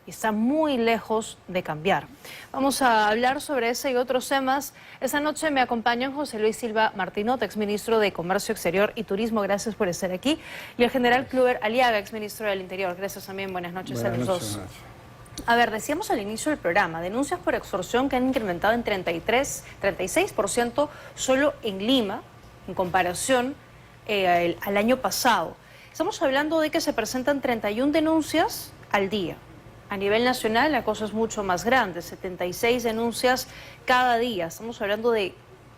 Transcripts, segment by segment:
y está muy lejos de cambiar. Vamos a hablar sobre ese y otros temas. Esta noche me acompañan José Luis Silva Martinot, exministro de Comercio Exterior y Turismo. Gracias por estar aquí. Y el general Kluber Aliaga, exministro del Interior. Gracias también. Buenas noches a los dos. A ver, decíamos al inicio del programa, denuncias por extorsión que han incrementado en 36% solo en Lima, en comparación al año pasado. Estamos hablando de que se presentan 31 denuncias al día. A nivel nacional la cosa es mucho más grande, 76 denuncias cada día. Estamos hablando de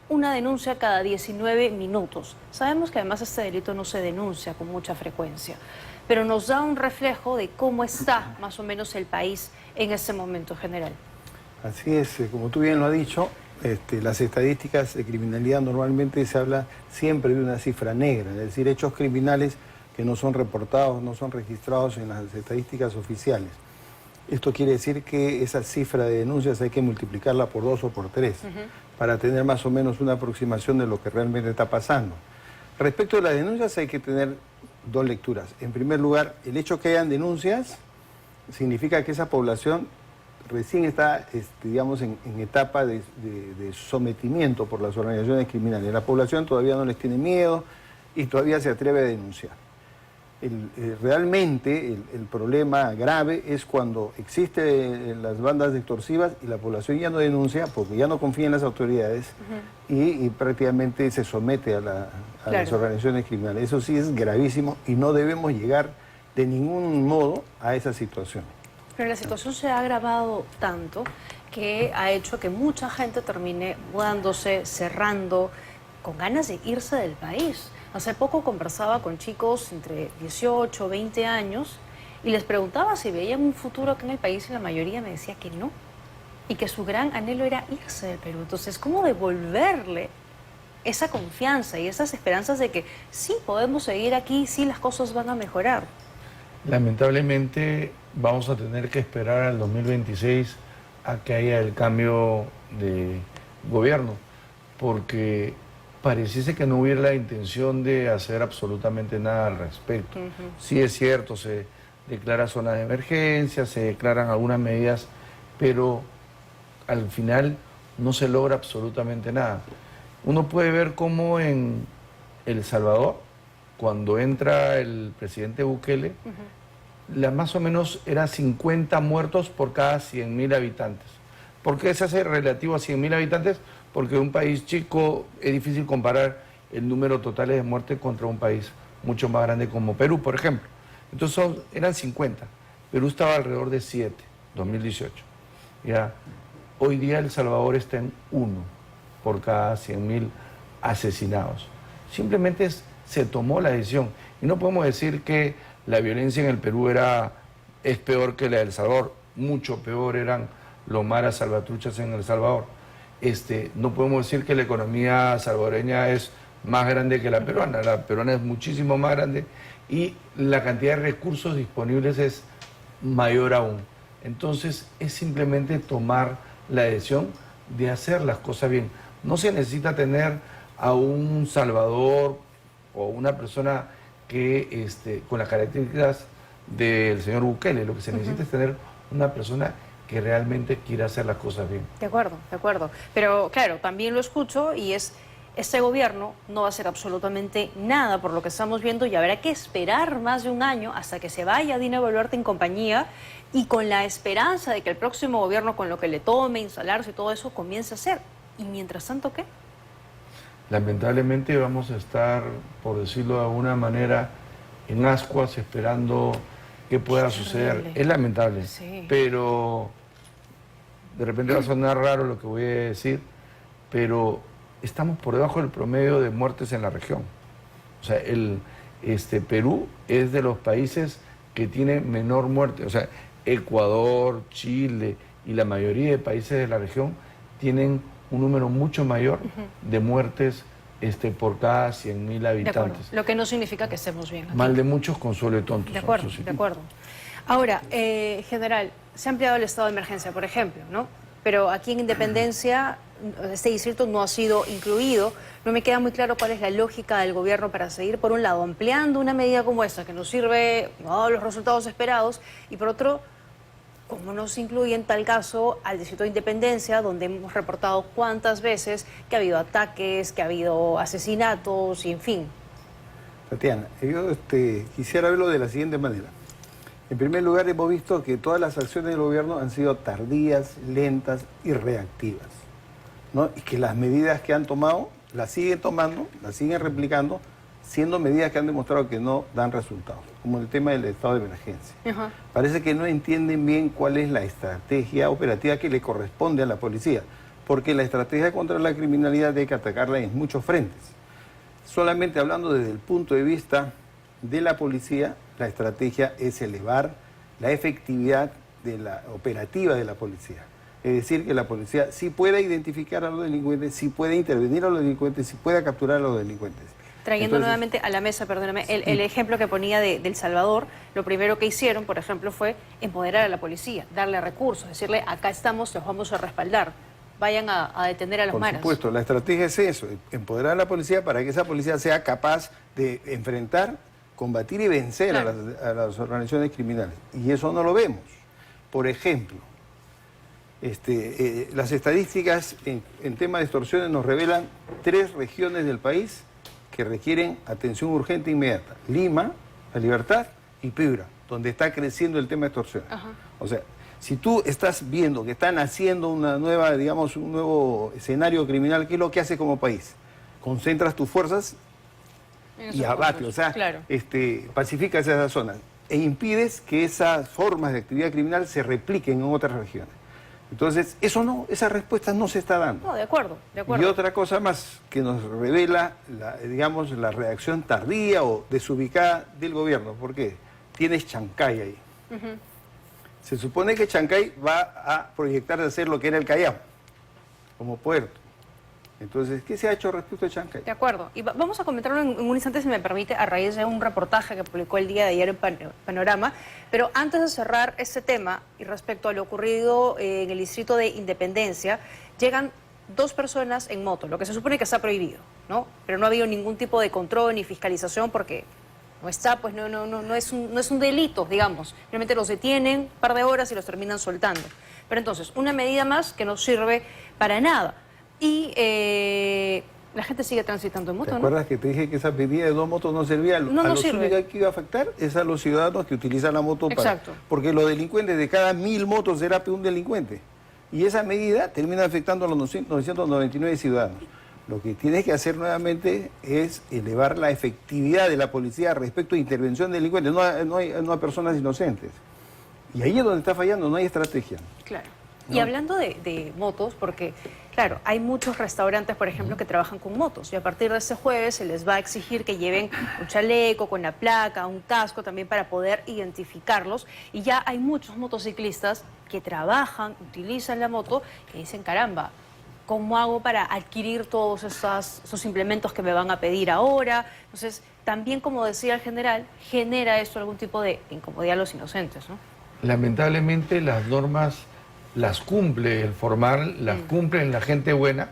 una denuncia cada 19 minutos. Sabemos que además este delito no se denuncia con mucha frecuencia, pero nos da un reflejo de cómo está más o menos el país en este momento, general. Así es, como tú bien lo has dicho, las estadísticas de criminalidad normalmente se habla siempre de una cifra negra, es decir, hechos criminales que no son reportados, no son registrados en las estadísticas oficiales. Esto quiere decir que esa cifra de denuncias hay que multiplicarla por 2 o por 3 para tener más o menos una aproximación de lo que realmente está pasando. Respecto a las denuncias hay que tener dos lecturas. En primer lugar, el hecho que hayan denuncias significa que esa población recién está, digamos, en etapa de sometimiento por las organizaciones criminales. La población todavía no les tiene miedo y todavía se atreve a denunciar. Realmente el problema grave es cuando existen las bandas extorsivas y la población ya no denuncia porque ya no confía en las autoridades y prácticamente se somete a las organizaciones criminales. Eso sí es gravísimo y no debemos llegar de ningún modo a esa situación. Pero la situación se ha agravado tanto que ha hecho que mucha gente termine mudándose, cerrando, con ganas de irse del país. Hace poco conversaba con chicos entre 18, 20 años y les preguntaba si veían un futuro aquí en el país y la mayoría me decía que no. Y que su gran anhelo era irse del Perú. Entonces, ¿cómo devolverle esa confianza y esas esperanzas de que sí podemos seguir aquí, sí las cosas van a mejorar? Lamentablemente vamos a tener que esperar al 2026 a que haya el cambio de gobierno, porque pareciese que no hubiera la intención de hacer absolutamente nada al respecto. Sí es cierto, se declara zonas de emergencia, se declaran algunas medidas, pero al final no se logra absolutamente nada. Uno puede ver cómo en El Salvador, cuando entra el presidente Bukele, más o menos eran 50 muertos por cada 100.000 habitantes. ¿Por qué se hace relativo a 100.000 habitantes? Porque en un país chico es difícil comparar el número total de muertes contra un país mucho más grande como Perú, por ejemplo. Entonces eran 50. Perú estaba alrededor de 7, 2018. Ya, hoy día El Salvador está en 1 por cada 100.000 asesinados. Simplemente se tomó la decisión. Y no podemos decir que la violencia en el Perú es peor que la de El Salvador. Mucho peor eran los maras salvatruchas en El Salvador. No podemos decir que la economía salvadoreña es más grande que la peruana es muchísimo más grande y la cantidad de recursos disponibles es mayor aún. Entonces es simplemente tomar la decisión de hacer las cosas bien. No se necesita tener a un salvador o una persona que con las características del señor Bukele. Lo que se necesita es tener una persona que realmente quiera hacer las cosas bien. De acuerdo, de acuerdo. Pero claro, también lo escucho y este gobierno no va a hacer absolutamente nada por lo que estamos viendo y habrá que esperar más de un año hasta que se vaya Dina Boluarte en compañía y con la esperanza de que el próximo gobierno, con lo que le tome instalarse y todo eso, comience a hacer. ¿Y mientras tanto qué? Lamentablemente vamos a estar, por decirlo de alguna manera, en ascuas esperando qué pueda suceder. Es lamentable, sí. Pero de repente va a sonar raro lo que voy a decir, pero estamos por debajo del promedio de muertes en la región. O sea, Perú es de los países que tiene menor muerte. O sea, Ecuador, Chile y la mayoría de países de la región tienen un número mucho mayor de muertes por cada 100.000 habitantes. Lo que no significa que estemos bien aquí. Mal de muchos, consuelo de tontos. De acuerdo, de acuerdo. Ahora, general, se ha ampliado el estado de emergencia, por ejemplo, ¿no? Pero aquí en Independencia, este distrito no ha sido incluido. No me queda muy claro cuál es la lógica del gobierno para seguir, por un lado, ampliando una medida como esta, que nos sirve, no los resultados esperados, y por otro, ¿Cómo no se incluye en tal caso al Distrito de Independencia, donde hemos reportado cuántas veces que ha habido ataques, que ha habido asesinatos y en fin? Tatiana, yo quisiera verlo de la siguiente manera. En primer lugar, hemos visto que todas las acciones del gobierno han sido tardías, lentas y reactivas, ¿no? Y que las medidas que han tomado, las siguen tomando, las siguen replicando, siendo medidas que han demostrado que no dan resultados, como el tema del estado de emergencia. Ajá. Parece que no entienden bien cuál es la estrategia operativa que le corresponde a la policía, porque la estrategia contra la criminalidad hay que atacarla en muchos frentes. Solamente hablando desde el punto de vista de la policía, la estrategia es elevar la efectividad de la operativa de la policía. Es decir, que la policía sí pueda identificar a los delincuentes, sí puede intervenir a los delincuentes, sí pueda capturar a los delincuentes. Trayendo Entonces, nuevamente a la mesa, perdóname, el ejemplo que ponía de El Salvador, lo primero que hicieron, por ejemplo, fue empoderar a la policía, darle recursos, decirle, acá estamos, los vamos a respaldar, vayan a detener a los maras. Por supuesto, la estrategia es eso, empoderar a la policía para que esa policía sea capaz de enfrentar, combatir y vencer Claro. a las organizaciones criminales. Y eso no lo vemos. Por ejemplo, las estadísticas en tema de extorsiones nos revelan 3 regiones del país que requieren atención urgente e inmediata. Lima, La Libertad y Piura, donde está creciendo el tema de extorsiones. Ajá. O sea, si tú estás viendo que están haciendo una nueva, digamos, un nuevo escenario criminal, ¿qué es lo que hace como país? Concentras tus fuerzas En y esos abate, puntos, o sea, claro. pacificas esas zonas e impides que esas formas de actividad criminal se repliquen en otras regiones. Entonces, esa respuesta no se está dando. No, de acuerdo, de acuerdo. Y otra cosa más que nos revela, la reacción tardía o desubicada del gobierno. ¿Por qué? Tienes Chancay ahí. Ujú. Se supone que Chancay va a proyectar de hacer lo que era el Callao, como puerto. Entonces, ¿qué se ha hecho respecto a Chancay? De acuerdo. Y vamos a comentarlo en un instante, si me permite, a raíz de un reportaje que publicó el día de ayer en Panorama. Pero antes de cerrar este tema y respecto a lo ocurrido en el Distrito de Independencia, llegan 2 personas en moto, lo que se supone que está prohibido, ¿no? Pero no ha habido ningún tipo de control ni fiscalización porque no está, pues no es un delito, digamos. Realmente los detienen un par de horas y los terminan soltando. Pero entonces, una medida más que no sirve para nada. Y la gente sigue transitando en moto, ¿Te ¿no? acuerdas que te dije que esa medida de 2 motos no servía? No a los sirve. únicos que iba a afectar es a los ciudadanos que utilizan la moto Exacto. porque los delincuentes, de cada 1000 motos será un delincuente. Y esa medida termina afectando a los 999 ciudadanos. Lo que tienes que hacer nuevamente es elevar la efectividad de la policía respecto a intervención de delincuentes, no a personas inocentes. Y ahí es donde está fallando, no hay estrategia. Claro. ¿No? Y hablando de motos, porque, claro, hay muchos restaurantes, por ejemplo, que trabajan con motos y a partir de este jueves se les va a exigir que lleven un chaleco con la placa, un casco también para poder identificarlos. Y ya hay muchos motociclistas que trabajan, utilizan la moto y dicen, caramba, ¿cómo hago para adquirir todos esos implementos que me van a pedir ahora? Entonces, también, como decía el general, genera esto algún tipo de incomodidad a los inocentes, ¿no? Lamentablemente las normas las cumple el formal, las cumple la gente buena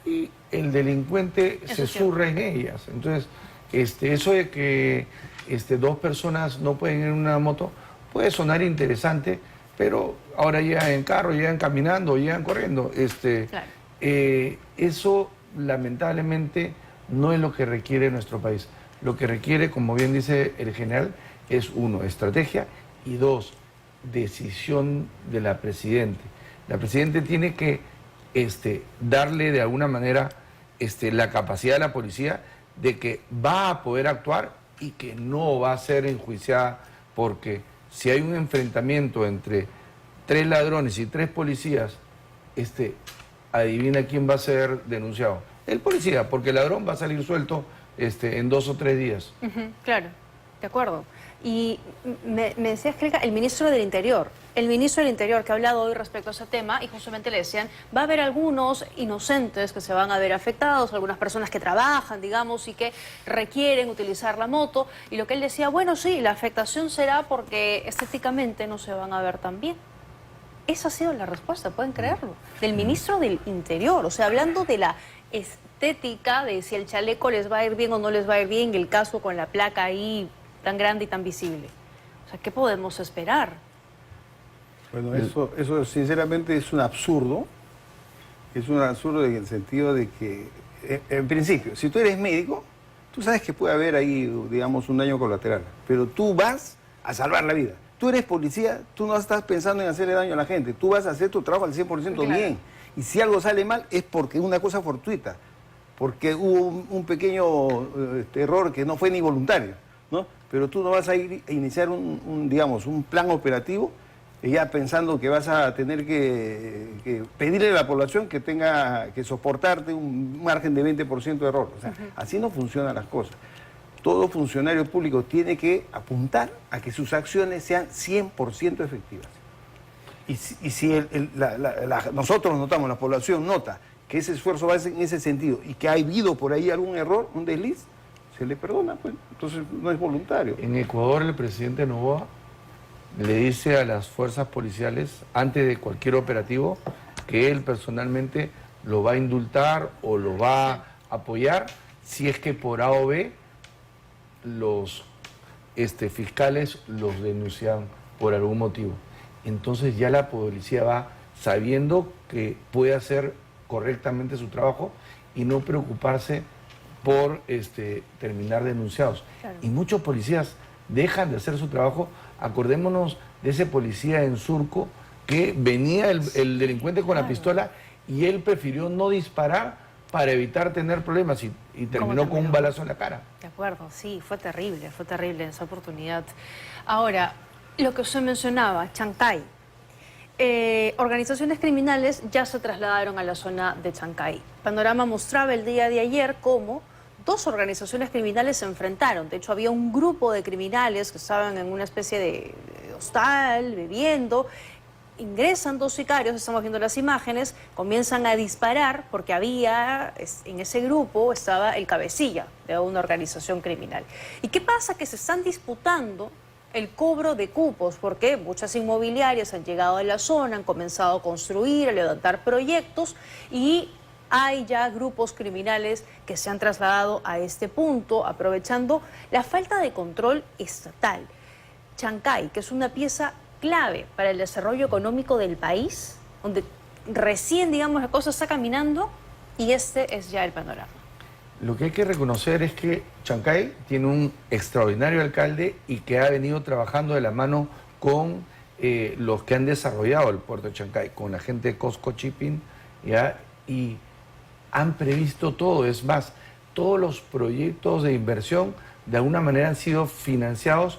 y el delincuente Eso se es cierto. zurra en ellas. Entonces, eso de que 2 personas no pueden ir en una moto puede sonar interesante, pero ahora llegan en carro, llegan caminando, llegan corriendo. Claro. Eso lamentablemente no es lo que requiere nuestro país. Lo que requiere, como bien dice el general, es 1, estrategia y 2, decisión de la Presidente. La Presidente tiene que darle de alguna manera la capacidad a la policía de que va a poder actuar y que no va a ser enjuiciada, porque si hay un enfrentamiento entre 3 ladrones y 3 policías, adivina quién va a ser denunciado. El policía, porque el ladrón va a salir suelto en 2 o 3 días. Ujú, claro, de acuerdo. Y me decía Esclica, el ministro del Interior que ha hablado hoy respecto a ese tema, y justamente le decían, va a haber algunos inocentes que se van a ver afectados, algunas personas que trabajan, digamos, y que requieren utilizar la moto, y lo que él decía, bueno, sí, la afectación será porque estéticamente no se van a ver tan bien. Esa ha sido la respuesta, pueden creerlo, del ministro del Interior, o sea, hablando de la estética, de si el chaleco les va a ir bien o no les va a ir bien, el caso con la placa ahí tan grande y tan visible. O sea, ¿qué podemos esperar? Bueno, eso sinceramente es un absurdo. Es un absurdo en el sentido de que, en principio, si tú eres médico, tú sabes que puede haber ahí, digamos, un daño colateral, pero tú vas a salvar la vida. Tú eres policía, tú no estás pensando en hacerle daño a la gente, tú vas a hacer tu trabajo al 100% bien. Y si algo sale mal es porque es una cosa fortuita, porque hubo un pequeño error que no fue ni voluntario, ¿no? Pero tú no vas a ir a iniciar digamos, un plan operativo ya pensando que vas a tener que pedirle a la población que tenga que soportarte un margen de 20% de error. O sea, así no funcionan las cosas. Todo funcionario público tiene que apuntar a que sus acciones sean 100% efectivas. Y si nosotros notamos, la población nota que ese esfuerzo va en ese sentido y que ha habido por ahí algún error, un desliz, se le perdona, pues entonces no es voluntario. En Ecuador el presidente Noboa le dice a las fuerzas policiales, antes de cualquier operativo, que él personalmente lo va a indultar o lo va a apoyar si es que por A o B los fiscales los denuncian por algún motivo. Entonces ya la policía va sabiendo que puede hacer correctamente su trabajo y no preocuparse por terminar denunciados. Claro. Y muchos policías dejan de hacer su trabajo. Acordémonos de ese policía en Surco que venía el delincuente con la pistola y él prefirió no disparar para evitar tener problemas y terminó con un balazo en la cara. De acuerdo, sí, fue terrible esa oportunidad. Ahora, lo que usted mencionaba, Chancay. Organizaciones criminales ya se trasladaron a la zona de Chancay. Panorama mostraba el día de ayer cómo dos organizaciones criminales se enfrentaron. De hecho, había un grupo de criminales que estaban en una especie de hostal, bebiendo. Ingresan dos sicarios, estamos viendo las imágenes, comienzan a disparar porque en ese grupo estaba el cabecilla de una organización criminal. ¿Y qué pasa? Que se están disputando el cobro de cupos, porque muchas inmobiliarias han llegado a la zona, han comenzado a construir, a levantar proyectos y hay ya grupos criminales que se han trasladado a este punto, aprovechando la falta de control estatal. Chancay, que es una pieza clave para el desarrollo económico del país, donde recién, digamos, la cosa está caminando y este es ya el panorama. Lo que hay que reconocer es que Chancay tiene un extraordinario alcalde y que ha venido trabajando de la mano con los que han desarrollado el puerto de Chancay, con la gente de Cosco Shipping, ¿ya? Y han previsto todo. Es más, todos los proyectos de inversión de alguna manera han sido financiados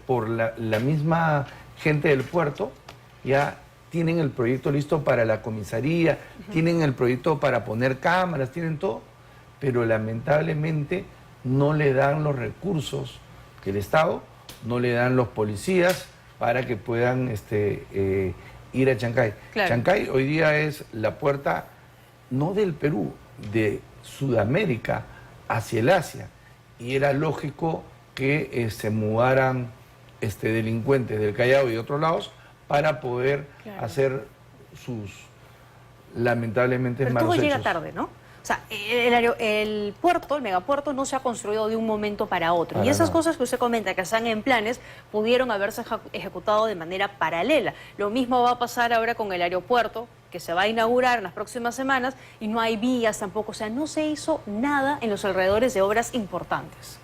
por la misma gente del puerto. Ya tienen el proyecto listo para la comisaría, tienen el proyecto para poner cámaras, tienen todo, pero lamentablemente no le dan los recursos que el Estado, no le dan los policías para que puedan ir a Chancay. Claro. Chancay hoy día es la puerta no del Perú, de Sudamérica hacia el Asia, y era lógico que se mudaran delincuentes del Callao y de otros lados para poder hacer sus lamentablemente malos hechos. Pero todo llega tarde, ¿no? O sea, el puerto, el megapuerto, no se ha construido de un momento para otro. Y esas cosas que usted comenta que están en planes pudieron haberse ejecutado de manera paralela. Lo mismo va a pasar ahora con el aeropuerto, que se va a inaugurar en las próximas semanas, y no hay vías tampoco. O sea, no se hizo nada en los alrededores de obras importantes.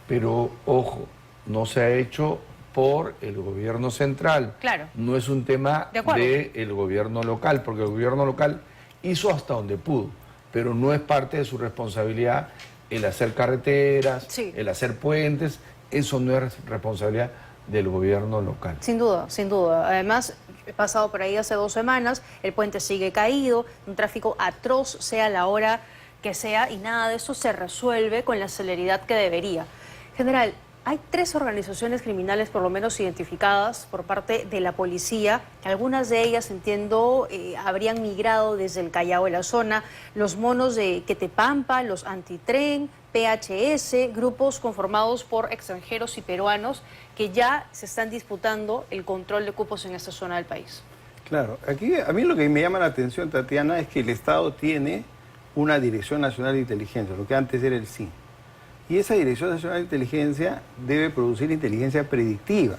Pero, ojo, no se ha hecho por el gobierno central. Claro. No es un tema del gobierno local, porque el gobierno local hizo hasta donde pudo, pero no es parte de su responsabilidad el hacer carreteras, el hacer puentes. Eso no es responsabilidad del gobierno local. Sin duda, sin duda. Además, he pasado por ahí hace 2 semanas, el puente sigue caído, un tráfico atroz, sea la hora que sea, y nada de eso se resuelve con la celeridad que debería. General, hay 3 organizaciones criminales por lo menos identificadas por parte de la policía. Algunas de ellas, entiendo, habrían migrado desde el Callao a la zona. Los monos de Quetepampa, los Antitren, PHS, grupos conformados por extranjeros y peruanos que ya se están disputando el control de cupos en esta zona del país. Claro, aquí a mí lo que me llama la atención, Tatiana, es que el Estado tiene una Dirección Nacional de Inteligencia, lo que antes era el SIN. Y esa Dirección Nacional de Inteligencia debe producir inteligencia predictiva.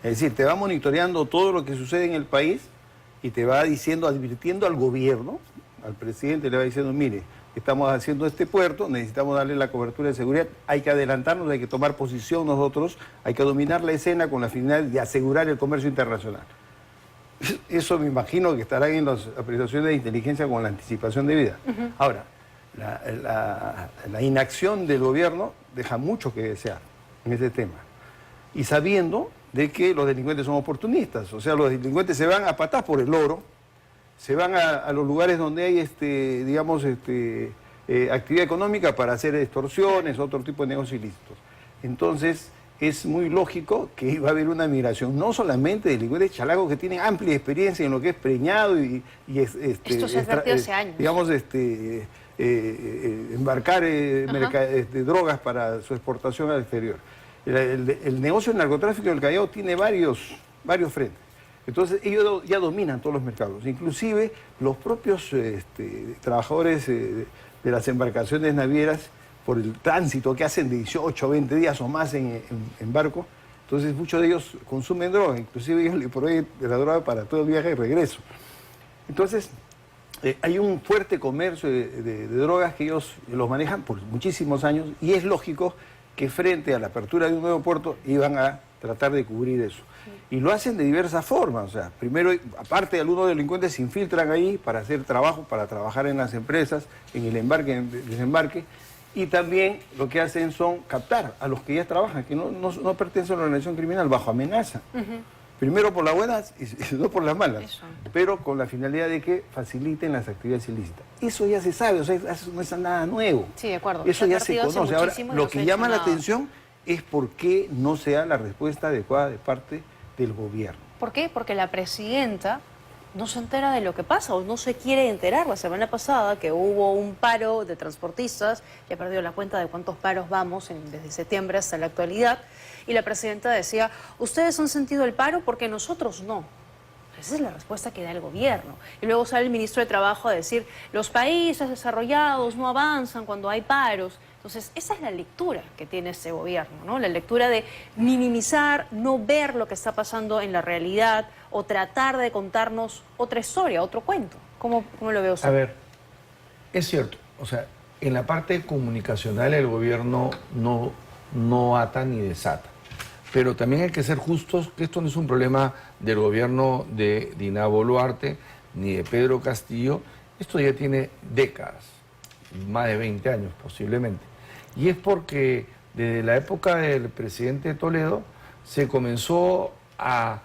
Es decir, te va monitoreando todo lo que sucede en el país y te va diciendo, advirtiendo al gobierno, al presidente le va diciendo, mire, estamos haciendo este puerto, necesitamos darle la cobertura de seguridad, hay que adelantarnos, hay que tomar posición nosotros, hay que dominar la escena con la finalidad de asegurar el comercio internacional. Eso me imagino que estarán en las apreciaciones de inteligencia con la anticipación debida. Ahora, la inacción del gobierno deja mucho que desear en ese tema. Y sabiendo de que los delincuentes son oportunistas, o sea, los delincuentes se van a patas por el oro, se van a los lugares donde hay, actividad económica para hacer extorsiones, otro tipo de negocios ilícitos. Entonces, es muy lógico que va a haber una migración, no solamente de delincuentes chalacos que tienen amplia experiencia en lo que es preñado esto se advirtió hace años. Digamos, embarcar drogas para su exportación al exterior. El negocio del narcotráfico del Callao tiene varios frentes. Entonces ellos ya dominan todos los mercados, inclusive los propios trabajadores de las embarcaciones navieras, por el tránsito que hacen de 18 o 20 días o más en barco, entonces muchos de ellos consumen droga, inclusive ellos le proveen la droga para todo el viaje de regreso. Entonces hay un fuerte comercio de drogas que ellos los manejan por muchísimos años y es lógico que frente a la apertura de un nuevo puerto iban a tratar de cubrir eso. Y lo hacen de diversas formas, o sea, primero, aparte de algunos delincuentes se infiltran ahí para hacer trabajo, para trabajar en las empresas, en el embarque, en el desembarque, y también lo que hacen son captar a los que ya trabajan, que no pertenecen a la organización criminal, bajo amenaza. Primero por las buenas y no por las malas, pero con la finalidad de que faciliten las actividades ilícitas. Eso ya se sabe, o sea, eso no es nada nuevo. Sí, de acuerdo. Eso ya se conoce. Ahora, lo que llama la atención es por qué no se da la respuesta adecuada de parte del gobierno. ¿Por qué? Porque la presidenta no se entera de lo que pasa o no se quiere enterar. La semana pasada que hubo un paro de transportistas, ya perdió la cuenta de cuántos paros vamos desde septiembre hasta la actualidad, y la presidenta decía, ustedes han sentido el paro porque nosotros no. Esa es la respuesta que da el gobierno. Y luego sale el ministro de Trabajo a decir, los países desarrollados no avanzan cuando hay paros. Entonces, esa es la lectura que tiene este gobierno, ¿no? La lectura de minimizar, no ver lo que está pasando en la realidad o tratar de contarnos otra historia, otro cuento. ¿Cómo lo ve usted? A ver, es cierto, o sea, en la parte comunicacional el gobierno no ata ni desata. Pero también hay que ser justos, que esto no es un problema del gobierno de Dina Boluarte ni de Pedro Castillo. Esto ya tiene décadas, más de 20 años posiblemente. Y es porque desde la época del presidente Toledo se comenzó a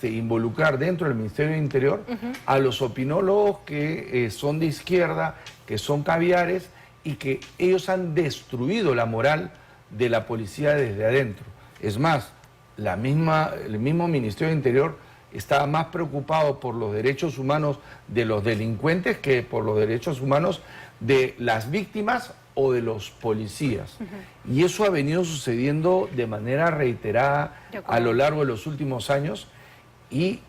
involucrar dentro del Ministerio del Interior a los opinólogos que son de izquierda, que son caviares y que ellos han destruido la moral de la policía desde adentro. Es más, el mismo Ministerio del Interior estaba más preocupado por los derechos humanos de los delincuentes que por los derechos humanos de las víctimas o de los policías. Y eso ha venido sucediendo de manera reiterada a lo largo de los últimos años y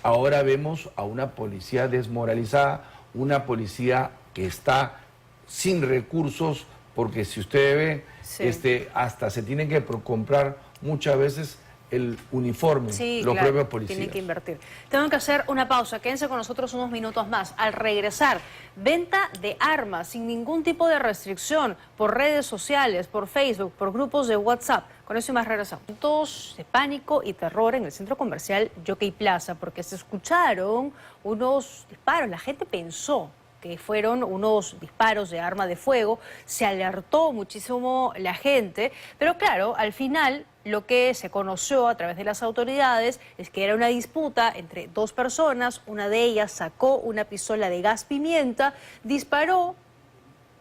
ahora vemos a una policía desmoralizada, una policía que está sin recursos, porque si usted ve, hasta se tienen que comprar muchas veces el uniforme, los propios policías. Tienen que invertir. Tengo que hacer una pausa, quédense con nosotros unos minutos más. Al regresar, venta de armas sin ningún tipo de restricción por redes sociales, por Facebook, por grupos de WhatsApp. Con eso y más regresamos. Momentos de pánico y terror en el centro comercial Jockey Plaza, porque se escucharon unos disparos. La gente pensó que fueron unos disparos de arma de fuego, se alertó muchísimo la gente, pero claro, al final lo que se conoció a través de las autoridades es que era una disputa entre dos personas, una de ellas sacó una pistola de gas pimienta, disparó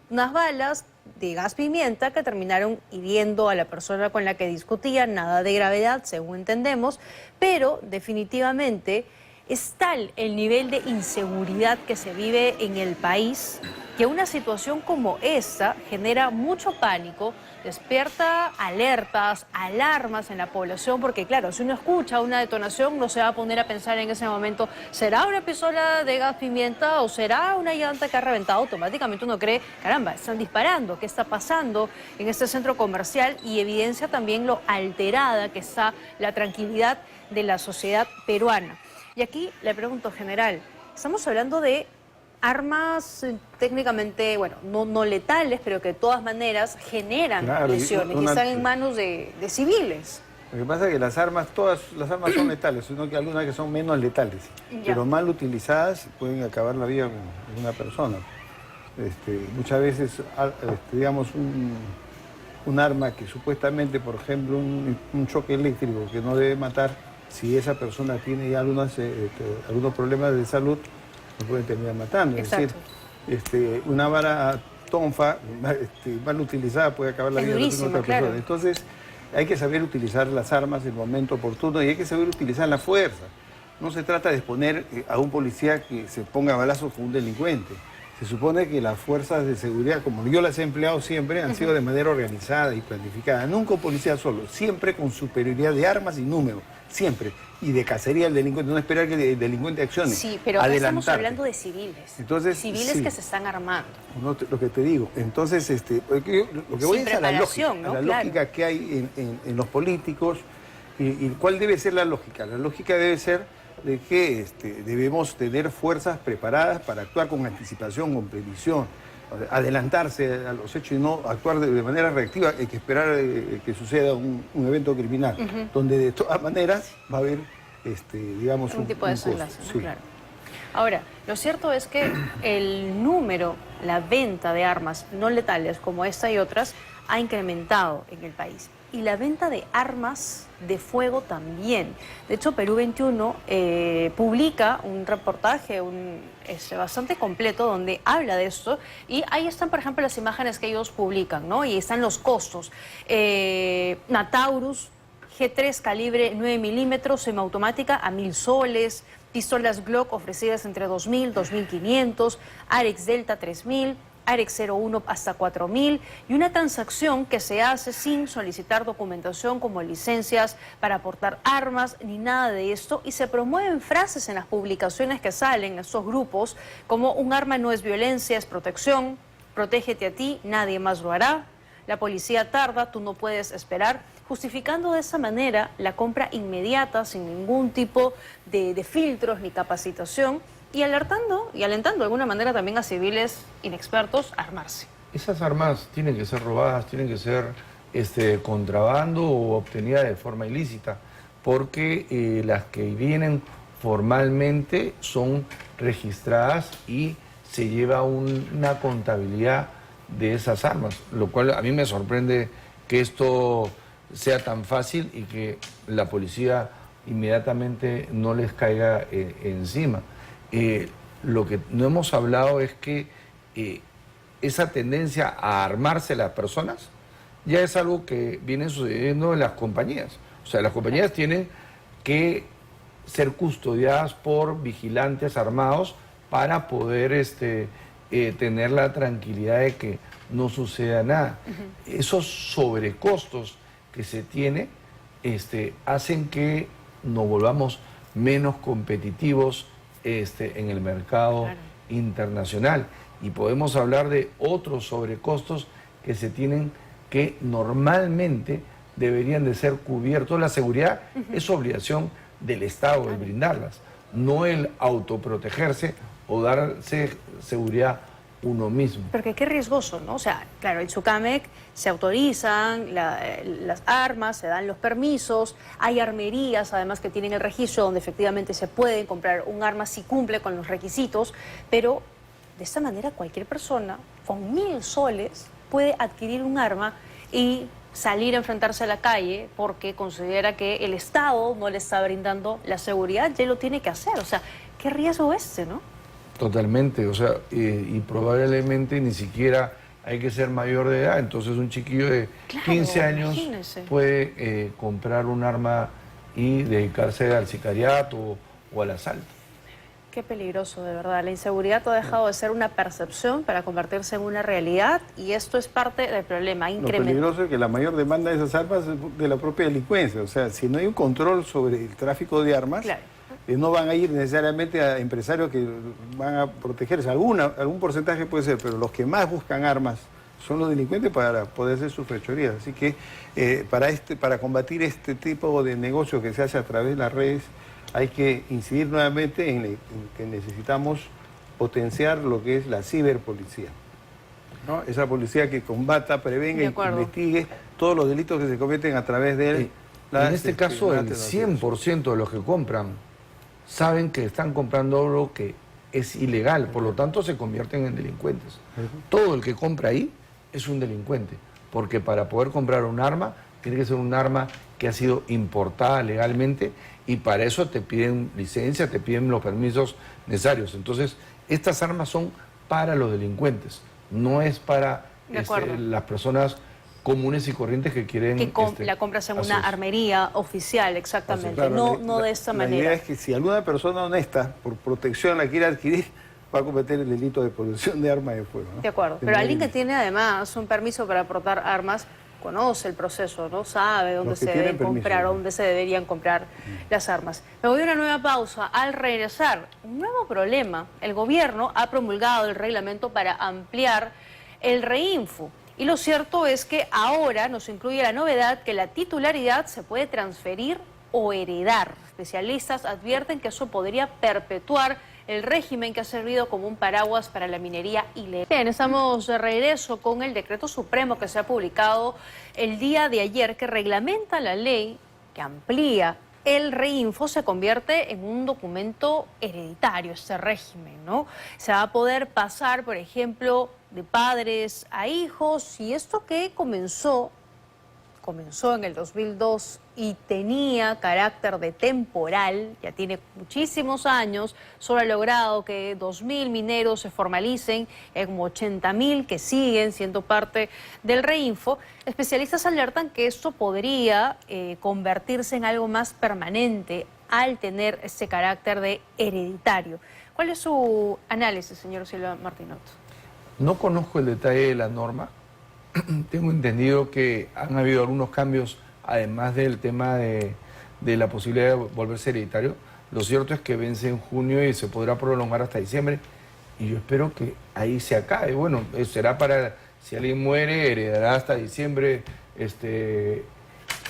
unas balas de gas pimienta que terminaron hiriendo a la persona con la que discutían, nada de gravedad, según entendemos, pero definitivamente Es tal el nivel de inseguridad que se vive en el país que una situación como esta genera mucho pánico, despierta alertas, alarmas en la población, porque claro, si uno escucha una detonación no se va a poner a pensar en ese momento, ¿será una pistola de gas pimienta o será una llanta que ha reventado? Automáticamente uno cree, caramba, están disparando, ¿qué está pasando en este centro comercial? Y evidencia también lo alterada que está la tranquilidad de la sociedad peruana. Y aquí le pregunto, general, estamos hablando de armas técnicamente, bueno, no letales, pero que de todas maneras generan lesiones y están en manos de civiles. Lo que pasa es que las armas, todas las armas son letales, sino que algunas que son menos letales, pero mal utilizadas pueden acabar la vida de una persona. Muchas veces, digamos, un arma que supuestamente, por ejemplo, un choque eléctrico que no debe matar, si esa persona tiene ya algunos problemas de salud, lo pueden terminar matando. Exacto. Es decir, una vara tonfa mal utilizada puede acabar la vida de otra persona. Claro. Entonces, hay que saber utilizar las armas en el momento oportuno y hay que saber utilizar la fuerza. No se trata de exponer a un policía que se ponga a balazos con un delincuente. Se supone que las fuerzas de seguridad, como yo las he empleado siempre, han sido de manera organizada y planificada. Nunca un policía solo, siempre con superioridad de armas y números, siempre. Y de cacería al delincuente, no esperar que el delincuente accione. Sí, pero acá estamos hablando de civiles. Entonces, civiles sí, que se están armando. No, lo que te digo. Entonces, lo que voy es a la lógica, ¿no? A la lógica que hay en los políticos. ¿Y cuál debe ser la lógica? La lógica debe ser de que debemos tener fuerzas preparadas para actuar con anticipación, con previsión, adelantarse a los hechos y no actuar de manera reactiva. Hay que esperar que suceda un evento criminal, donde de todas maneras va a haber, digamos, un tipo de desenlace, sí. Claro. Ahora, lo cierto es que el número, la venta de armas no letales como esta y otras ha incrementado en el país. Y la venta de armas de fuego también. De hecho, Perú 21 publica un reportaje bastante completo donde habla de esto. Y ahí están, por ejemplo, las imágenes que ellos publican, ¿no? Y están los costos. Nataurus, G3 calibre 9 milímetros, semiautomática a 1.000 soles. Pistolas Glock ofrecidas entre 2.000, 2.500. Arex Delta 3.000. Arex 01 hasta 4.000 y una transacción que se hace sin solicitar documentación como licencias para portar armas ni nada de esto, y se promueven frases en las publicaciones que salen en estos grupos como un arma no es violencia, es protección, protégete a ti, nadie más lo hará, la policía tarda, tú no puedes esperar, justificando de esa manera la compra inmediata sin ningún tipo de filtros ni capacitación, y alertando y alentando de alguna manera también a civiles inexpertos a armarse. Esas armas tienen que ser robadas, tienen que ser contrabando o obtenidas de forma ilícita, porque las que vienen formalmente son registradas y se lleva una contabilidad de esas armas, lo cual a mí me sorprende que esto sea tan fácil y que la policía inmediatamente no les caiga encima. Lo que no hemos hablado es que esa tendencia a armarse las personas ya es algo que viene sucediendo en las compañías. O sea, las compañías tienen que ser custodiadas por vigilantes armados para poder tener la tranquilidad de que no suceda nada. Esos sobrecostos que se tiene hacen que nos volvamos menos competitivos en el mercado internacional, y podemos hablar de otros sobrecostos que se tienen que normalmente deberían de ser cubiertos. La seguridad es obligación del Estado de brindarlas, no el autoprotegerse o darse seguridad uno mismo. Porque qué riesgoso, ¿no? O sea, claro, el SUCAMEC se autorizan las armas, se dan los permisos, hay armerías además que tienen el registro donde efectivamente se puede comprar un arma si cumple con los requisitos, pero de esta manera cualquier persona con 1.000 soles puede adquirir un arma y salir a enfrentarse a la calle porque considera que el Estado no le está brindando la seguridad, ya lo tiene que hacer. O sea, qué riesgo ¿no? Totalmente, o sea, y probablemente ni siquiera hay que ser mayor de edad, entonces un chiquillo de 15 años puede comprar un arma y dedicarse al sicariato o al asalto. Qué peligroso, de verdad. La inseguridad ha dejado de ser una percepción para convertirse en una realidad y esto es parte del problema. Lo peligroso es que la mayor demanda de esas armas es de la propia delincuencia. O sea, si no hay un control sobre el tráfico de armas, claro, no van a ir necesariamente a empresarios que van a protegerse. Algún porcentaje puede ser, pero los que más buscan armas son los delincuentes para poder hacer sus fechorías. Así que para combatir este tipo de negocio que se hace a través de las redes, hay que incidir nuevamente en que necesitamos potenciar lo que es la ciberpolicía, ¿no? Esa policía que combata, prevenga y investigue todos los delitos que se cometen a través de en este caso, el 100% de los que compran saben que están comprando algo que es ilegal, por lo tanto se convierten en delincuentes. Todo el que compra ahí es un delincuente, porque para poder comprar un arma, tiene que ser un arma que ha sido importada legalmente y para eso te piden licencia, te piden los permisos necesarios. Entonces, estas armas son para los delincuentes, no es para las personas comunes y corrientes que quieren... la compras en una armería oficial, exactamente, claro, no de esta manera. La idea es que si alguna persona honesta, por protección, la quiere adquirir, va a cometer el delito de posesión de arma de fuego, ¿no? De acuerdo, pero alguien que tiene además un permiso para portar armas, conoce el proceso, ¿no? Sabe dónde se deben comprar, dónde se deberían comprar las armas. Me voy a una nueva pausa. Al regresar, un nuevo problema. El gobierno ha promulgado el reglamento para ampliar el Reinfo. Y lo cierto es que ahora nos incluye la novedad que la titularidad se puede transferir o heredar. Especialistas advierten que eso podría perpetuar el régimen que ha servido como un paraguas para la minería ilegal. Bien, estamos de regreso con el decreto supremo que se ha publicado el día de ayer que reglamenta la ley que amplía el Reinfo. Se convierte en un documento hereditario este régimen, ¿no? Se va a poder pasar, por ejemplo, de padres a hijos y esto que comenzó en el 2002 y tenía carácter de temporal, ya tiene muchísimos años, solo ha logrado que 2.000 mineros se formalicen, hay como 80.000 que siguen siendo parte del Reinfo. Especialistas alertan que esto podría convertirse en algo más permanente al tener ese carácter de hereditario. ¿Cuál es su análisis, señor Silva Martinot? No conozco el detalle de la norma. Tengo entendido que han habido algunos cambios, además del tema de la posibilidad de volverse hereditario. Lo cierto es que vence en junio y se podrá prolongar hasta diciembre. Y yo espero que ahí se acabe. Bueno, será para, si alguien muere, heredará hasta diciembre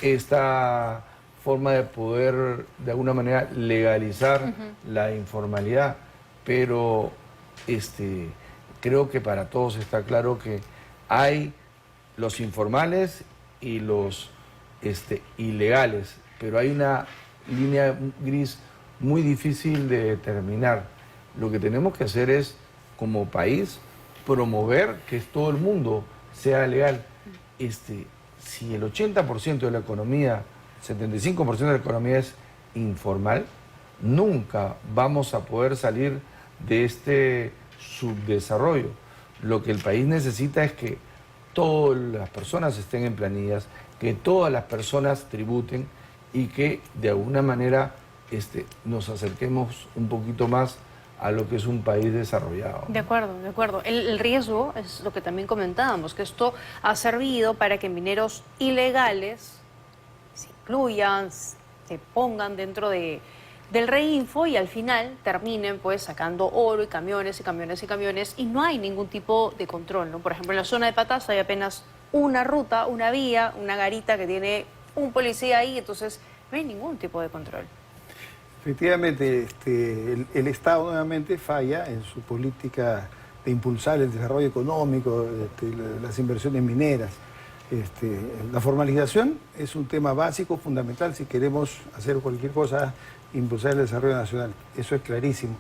esta forma de poder, de alguna manera, legalizar la informalidad. Pero creo que para todos está claro que hay los informales y los ilegales, pero hay una línea gris muy difícil de determinar. Lo que tenemos que hacer es, como país, promover que todo el mundo sea legal. Si el 80% de la economía, 75% de la economía es informal, nunca vamos a poder salir de este subdesarrollo. Lo que el país necesita es que todas las personas estén en planillas, que todas las personas tributen y que de alguna manera nos acerquemos un poquito más a lo que es un país desarrollado. De acuerdo, de acuerdo. El riesgo es lo que también comentábamos, que esto ha servido para que mineros ilegales se incluyan, se pongan dentro del Reinfo y al final terminen pues sacando oro y camiones y camiones y camiones y no hay ningún tipo de control, ¿no? Por ejemplo, en la zona de Patas hay apenas una ruta, una vía, una garita que tiene un policía ahí, entonces no hay ningún tipo de control. Efectivamente, el Estado nuevamente falla en su política de impulsar el desarrollo económico, las inversiones mineras. La formalización es un tema básico, fundamental, si queremos hacer cualquier cosa, impulsar el desarrollo nacional. Eso es clarísimo.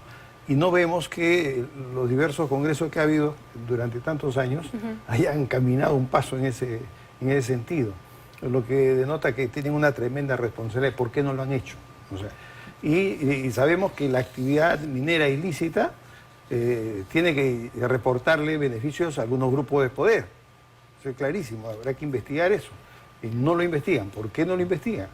Y no vemos que los diversos congresos que ha habido durante tantos años hayan caminado un paso en ese sentido. Lo que denota que tienen una tremenda responsabilidad. ¿Por qué no lo han hecho? O sea, y sabemos que la actividad minera ilícita tiene que reportarle beneficios a algunos grupos de poder. Eso es clarísimo, habrá que investigar eso. Y no lo investigan. ¿Por qué no lo investigan?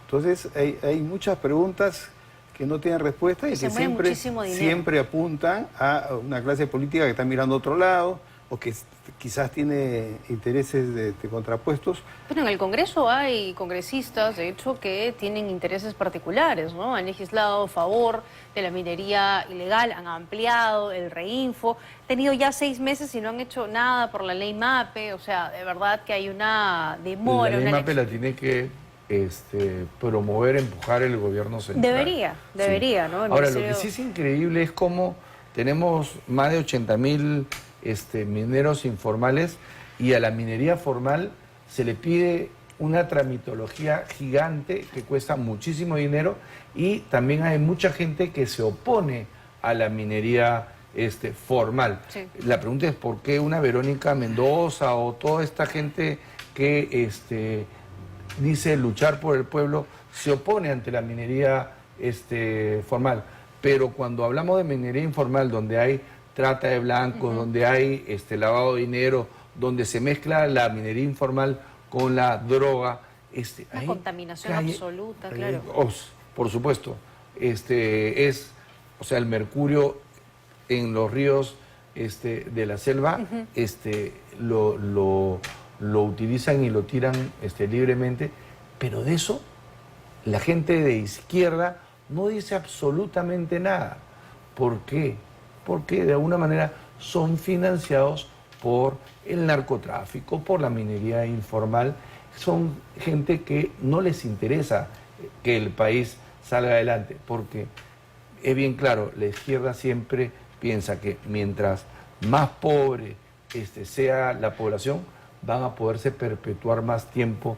Entonces hay muchas preguntas que no tienen respuesta y Se que mueve muchísimo dinero. siempre apuntan a una clase política que está mirando a otro lado o que quizás tiene intereses contrapuestos. Pero en el Congreso hay congresistas, de hecho, que tienen intereses particulares, ¿no? Han legislado a favor de la minería ilegal, han ampliado el reinfo, han tenido ya 6 meses y no han hecho nada por la ley MAPE, o sea, de verdad que hay una demora. La ley MAPE la tiene que promover, empujar el gobierno central. Debería, sí. ¿no? Ahora, lo que sí es increíble es cómo tenemos más de 80.000 mineros informales y a la minería formal se le pide una tramitología gigante que cuesta muchísimo dinero y también hay mucha gente que se opone a la minería formal. Sí. La pregunta es por qué una Verónica Mendoza o toda esta gente que dice luchar por el pueblo se opone ante la minería formal. Pero cuando hablamos de minería informal, donde hay trata de blancos, donde hay lavado de dinero, donde se mezcla la minería informal con la droga. Una contaminación absoluta, claro. Por supuesto. O sea, el mercurio en los ríos de la selva, lo utilizan y lo tiran libremente, pero de eso la gente de izquierda no dice absolutamente nada. ¿Por qué? Porque de alguna manera son financiados por el narcotráfico, por la minería informal. Son gente que no les interesa que el país salga adelante, porque es bien claro, la izquierda siempre piensa que mientras más pobre sea la población, van a poderse perpetuar más tiempo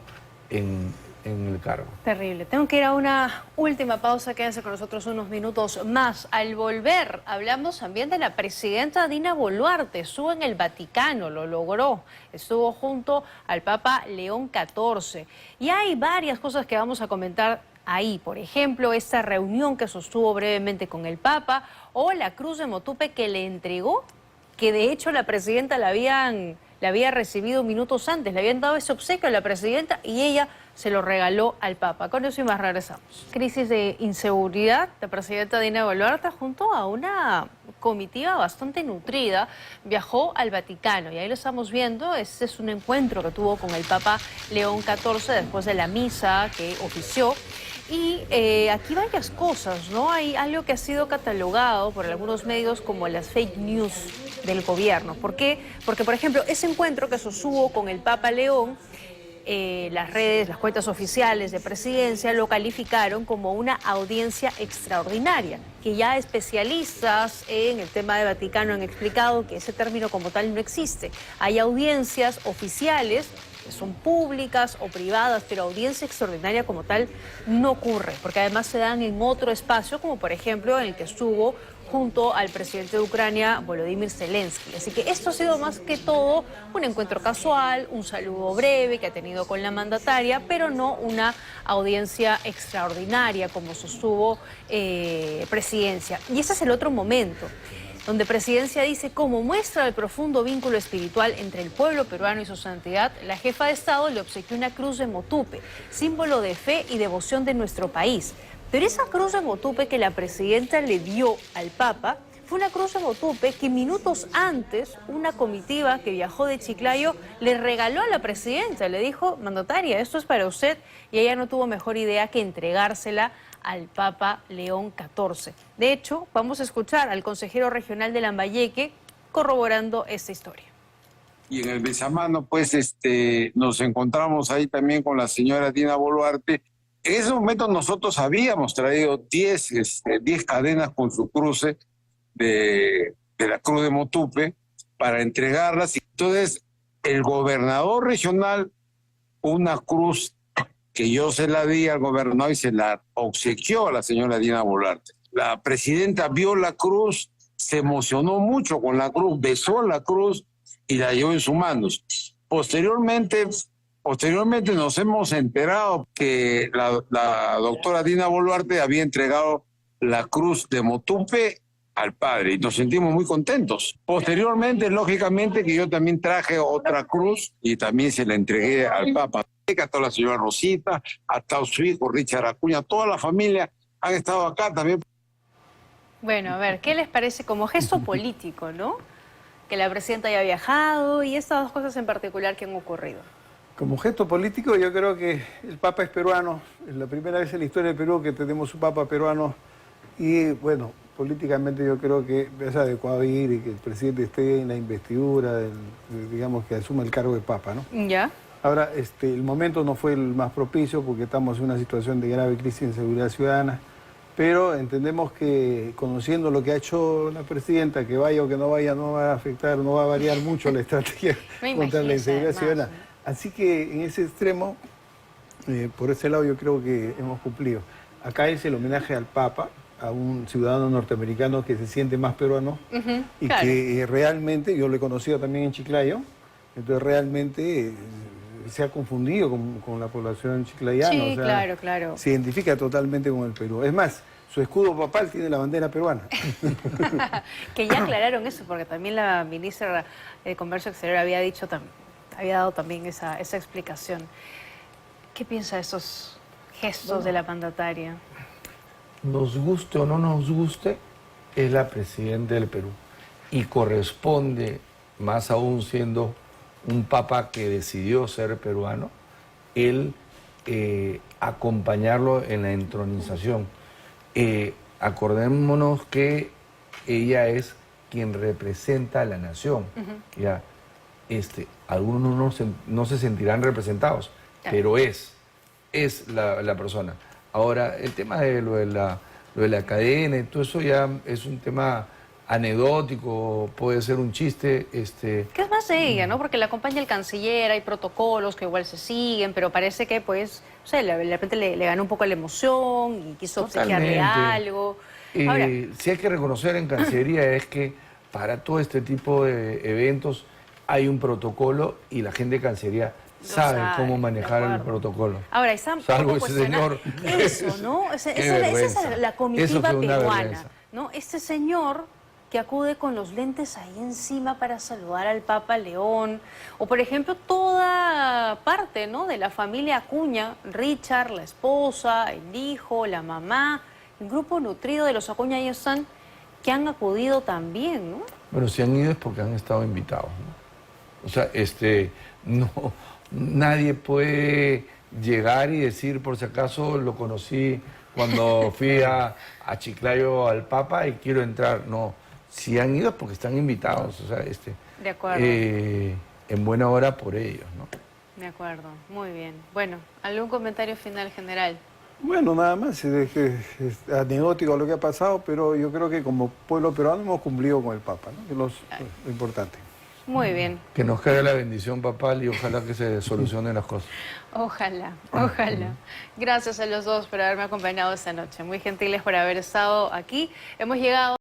en el cargo. Terrible. Tengo que ir a una última pausa. Quédense con nosotros unos minutos más. Al volver, hablamos también de la presidenta Dina Boluarte. Estuvo en el Vaticano, lo logró. Estuvo junto al Papa León XIV. Y hay varias cosas que vamos a comentar ahí. Por ejemplo, esta reunión que sostuvo brevemente con el Papa o la cruz de Motupe que le entregó, que de hecho la presidenta la había recibido minutos antes. Le habían dado ese obsequio a la presidenta y ella se lo regaló al Papa. Con eso y más regresamos. Crisis de inseguridad. La presidenta Dina Boluarte, junto a una comitiva bastante nutrida, viajó al Vaticano. Y ahí lo estamos viendo. Este es un encuentro que tuvo con el Papa León XIV después de la misa que ofició. Y aquí varias cosas, ¿no? Hay algo que ha sido catalogado por algunos medios como las fake news del gobierno. ¿Por qué? Porque, por ejemplo, ese encuentro que sostuvo con el Papa León, las redes, las cuentas oficiales de presidencia lo calificaron como una audiencia extraordinaria, que ya especialistas en el tema de Vaticano han explicado que ese término como tal no existe. Hay audiencias oficiales que son públicas o privadas, pero audiencia extraordinaria como tal no ocurre, porque además se dan en otro espacio, como por ejemplo en el que estuvo junto al presidente de Ucrania, Volodymyr Zelensky. Así que esto ha sido más que todo un encuentro casual, un saludo breve que ha tenido con la mandataria, pero no una audiencia extraordinaria como sostuvo Presidencia. Y ese es el otro momento, donde Presidencia dice, como muestra el profundo vínculo espiritual entre el pueblo peruano y su santidad, la jefa de Estado le obsequió una cruz de Motupe, símbolo de fe y devoción de nuestro país. Pero esa cruz de Motupe que la presidenta le dio al Papa fue una cruz de Motupe que minutos antes una comitiva que viajó de Chiclayo le regaló a la presidenta. Le dijo, mandataria, esto es para usted, y ella no tuvo mejor idea que entregársela al Papa León XIV. De hecho, vamos a escuchar al consejero regional de Lambayeque corroborando esta historia. Y en el besamano, pues, nos encontramos ahí también con la señora Dina Boluarte. En ese momento nosotros habíamos traído 10 cadenas con su cruce de la Cruz de Motupe para entregarlas. Y entonces el gobernador regional, una cruz que yo se la di al gobernador y se la obsequió a la señora Dina Boluarte. La presidenta vio la cruz, se emocionó mucho con la cruz, besó la cruz y la llevó en sus manos. Posteriormente nos hemos enterado que la doctora Dina Boluarte había entregado la cruz de Motupe al padre y nos sentimos muy contentos. Posteriormente, lógicamente, que yo también traje otra cruz y también se la entregué al Papa. A toda la señora Rosita, hasta su hijo Richard Acuña, toda la familia han estado acá también. Bueno, a ver, ¿qué les parece como gesto político, no? Que la presidenta haya viajado y estas dos cosas en particular que han ocurrido. Como gesto político, yo creo que el Papa es peruano. Es la primera vez en la historia del Perú que tenemos un Papa peruano. Y bueno, políticamente yo creo que es adecuado ir y que el presidente esté en la investidura, digamos que asuma el cargo de Papa, ¿no? ¿Ya? Ahora, el momento no fue el más propicio porque estamos en una situación de grave crisis de seguridad ciudadana, pero entendemos que conociendo lo que ha hecho la presidenta, que vaya o que no vaya, no va a afectar, no va a variar mucho la estrategia contra la inseguridad ciudadana. Así que en ese extremo, por ese lado yo creo que hemos cumplido. Acá es el homenaje al Papa, a un ciudadano norteamericano que se siente más peruano y claro. que realmente, yo lo he conocido también en Chiclayo, entonces realmente se ha confundido con la población chiclayana. Sí, o sea, claro, claro. se identifica totalmente con el Perú. Es más, su escudo papal tiene la bandera peruana. Que ya aclararon eso, porque también la ministra de Comercio Exterior había dicho había dado también esa explicación. ¿Qué piensa de esos gestos de la mandataria? Nos guste o no nos guste, es la presidenta del Perú. Y corresponde, más aún siendo un papa que decidió ser peruano, él acompañarlo en la entronización. Acordémonos que ella es quien representa a la nación. Ya, algunos no se sentirán representados, pero es la persona. Ahora, el tema de lo de la cadena y todo eso ya es un tema anecdótico, puede ser un chiste. ¿Qué es más de ella, no? Porque la acompaña el canciller, hay protocolos que igual se siguen, pero parece que, pues, no sé, de repente le ganó un poco la emoción y quiso obsequiarle algo. Ahora, si hay que reconocer en Cancillería es que para todo este tipo de eventos hay un protocolo y la gente de Cancillería sabe cómo manejar el protocolo. Ahora, están salvo ese señor. Eso, ¿no? Esa es la comitiva peruana, ¿no? Este señor que acude con los lentes ahí encima para saludar al Papa León, o por ejemplo toda parte, ¿no?, de la familia Acuña, Richard, la esposa, el hijo, la mamá, el grupo nutrido de los Acuña ahí están, que han acudido también, ¿no? Bueno, si han ido es porque han estado invitados, ¿no? O sea, no, nadie puede llegar y decir, por si acaso lo conocí cuando fui a Chiclayo al Papa y quiero entrar. No, si han ido es porque están invitados, o sea, de acuerdo. En buena hora por ellos, ¿no? De acuerdo, muy bien. Bueno, ¿algún comentario final, general? Bueno, nada más, es anecdótico lo que ha pasado, pero yo creo que como pueblo peruano hemos cumplido con el Papa, ¿no? Que es lo importante. Muy bien. Que nos caiga la bendición papal y ojalá que se solucionen las cosas. Ojalá, ojalá. Gracias a los dos por haberme acompañado esta noche. Muy gentiles por haber estado aquí. Hemos llegado